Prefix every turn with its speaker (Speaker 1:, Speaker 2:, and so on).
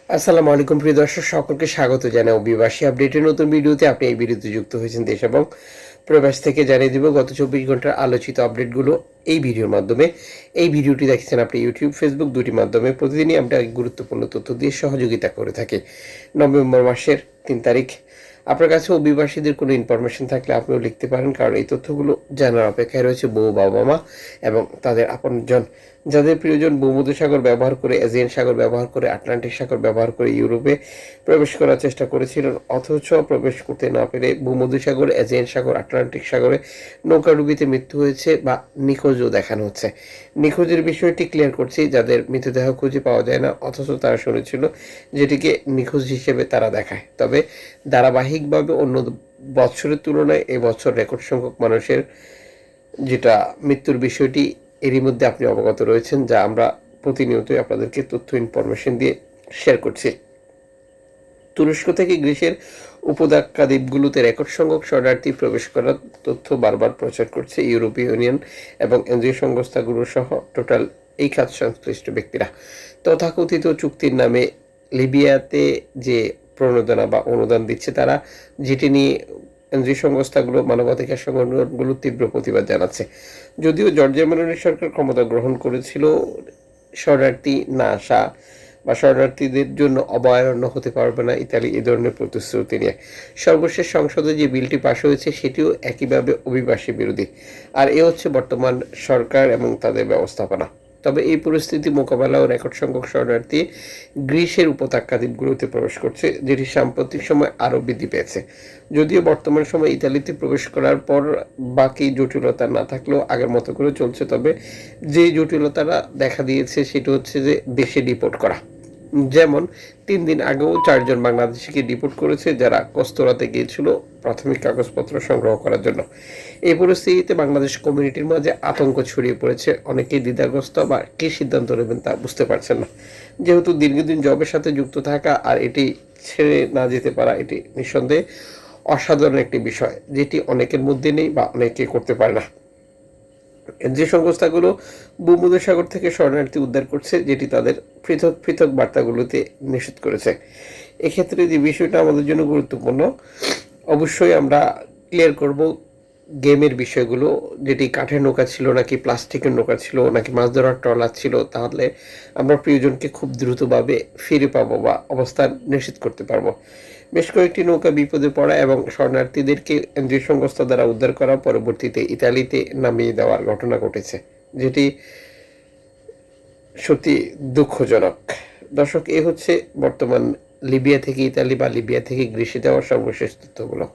Speaker 1: আসসালামু আলাইকুম প্রিয় দর্শক, সকলকে স্বাগত জানাই অভিবাসী আপডেটের নতুন ভিডিওতে। আপনি এই ভিডিওতে যুক্ত হয়েছেন দেশ এবং প্রবাস থেকে। জানিয়ে দিব গত 24 ঘন্টার আলোচিত আপডেটগুলো এই ভিডিওর মাধ্যমে। এই ভিডিওটি দেখছেন আপনি ইউটিউব, ফেসবুক দুটি মাধ্যমে। প্রতিদিনই আমরা গুরুত্বপূর্ণ তথ্য দিয়ে সহযোগিতা করে থাকি। নভেম্বর মাসের 3 তারিখ। আপনার কাছে অভিবাসীদের কোনো ইনফরমেশন থাকলে আপনিও লিখতে পারেন, কারণ এই তথ্যগুলো জানার অপেক্ষায় রয়েছে বহু বাবা মা এবং তাদের আপনজন, যাদের প্রিয়জন ভূমধ্যসাগর ব্যবহার করে, এজিয়ান সাগর ব্যবহার করে, আটলান্টিক সাগর ব্যবহার করে ইউরোপে প্রবেশ করার চেষ্টা করেছিলেন, অথচ প্রবেশ করতে না পেরে ভূমধ্যসাগর, এজিয়ান সাগর, আটলান্টিক সাগরে নৌকাডুবিতে মৃত্যু হয়েছে বা নিখোঁজও দেখানো হচ্ছে। নিখোঁজের বিষয়টি ক্লিয়ার করছি, যাদের মৃতদেহ খুঁজে পাওয়া যায় না, অথচ তারা শুনেছিল যেটিকে নিখোঁজ হিসেবে তারা দেখায়। তবে ধারাবাহিকভাবে অন্য বছরের তুলনায় এবছর রেকর্ড সংখ্যক মানুষের যেটা মৃত্যুর বিষয়টি এরই মধ্যে আপনি অবগত রয়েছেন, যা আমরা প্রতিনিয়তই আপনাদেরকে তথ্য ইনফরমেশন দিয়ে শেয়ার করছি। তুরস্ক থেকে গ্রিসের উপত্যকা দ্বীপগুলোতে রেকর্ড সংখ্যক শরণার্থী প্রবেশ করার তথ্য বারবার প্রচার করছে ইউরোপীয় ইউনিয়ন এবং এনজিও সংস্থাগুলো সহ টোটাল এই খাত সংশ্লিষ্ট ব্যক্তিরা। তথাকথিত চুক্তির নামে লিবিয়াতে যে প্রণোদনা বা অনুদান দিচ্ছে তারা, যেটি নিয়ে এনজিও সংস্থাগুলো, মানবাধিকার সংগঠনগুলো তীব্র প্রতিবাদ জানাচ্ছে। যদিও জর্জিয়া মেলোনি সরকার ক্ষমতা গ্রহণ করেছিল শরণার্থী না আসা বা শরণার্থীদের জন্য অভয়ারণ্য হতে পারবে না ইতালি এই ধরনের প্রতিশ্রুতি নিয়ে, সর্বশেষ সংসদে যে বিলটি পাশ হয়েছে সেটিও একইভাবে অভিবাসী বিরোধী। আর এ হচ্ছে বর্তমান সরকার এবং তাদের ব্যবস্থাপনা। তবে এই পরিস্থিতি মোকাবেলাও রেকর্ড সংখ্যক শরণার্থী গ্রিসের উপত্যকা দ্বীপগুলোতে প্রবেশ করছে, যেটি সাম্প্রতিক সময় আরও বৃদ্ধি পেয়েছে। যদিও বর্তমান সময় ইতালিতে প্রবেশ করার পর বাকি জটিলতা না থাকলেও আগের মতো করে চলছে, তবে যে জটিলতাটা দেখা দিয়েছে সেটা হচ্ছে যে দেশে ডিপোর্ট করা। যেমন 3 দিন আগেও 4 জন বাংলাদেশিকে ডিপোর্ট করেছে, যারা কস্তরাতে গিয়েছিল প্রাথমিক কাগজপত্র সংগ্রহ করার জন্য। এই পরিস্থিতিতে বাংলাদেশ কমিউনিটির মাঝে আতঙ্ক ছড়িয়ে পড়েছে। অনেকেই দ্বিধাগ্রস্ত বা কী সিদ্ধান্ত নেবেন তা বুঝতে পারছেন না। যেহেতু দীর্ঘদিন জবের সাথে যুক্ত থাকা আর এটি ছেড়ে না যেতে পারা, এটি নিঃসন্দেহে অসাধারণ একটি বিষয়, যেটি অনেকের মধ্যে নেই বা অনেকে করতে পারে না। যে সংস্থাগুলো ভূমধ্যসাগর থেকে শরণার্থী উদ্ধার করছে, যেটি তাদের পৃথক পৃথক বার্তাগুলোতে নিষেধ করেছে। এক্ষেত্রে যে বিষয়টা আমাদের জন্য গুরুত্বপূর্ণ, অবশ্যই আমরা ক্লিয়ার করব গেমের বিষয়গুলো, যেটি কাঠের নৌকা ছিল নাকি প্লাস্টিকের নৌকা ছিল নাকি মাছ ধরার ট্রলার ছিল, তাহলে আমরা প্রিয়জনকে খুব দ্রুতভাবে ফিরে পাবো বা অবস্থান নিশ্চিত করতে পারবো। বেশ কয়েকটি নৌকা বিপদে পড়া এবং শরণার্থীদেরকে এনজিও সংস্থা দ্বারা উদ্ধার করা পরবর্তীতে ইতালিতে নামিয়ে দেওয়ার ঘটনা ঘটেছে, যেটি সত্যি দুঃখজনক। দর্শক, এ হচ্ছে বর্তমান লিবিয়া থেকে ইতালি বা লিবিয়া থেকে গ্রিসে যাওয়ার সর্বশেষ তথ্যগুলো।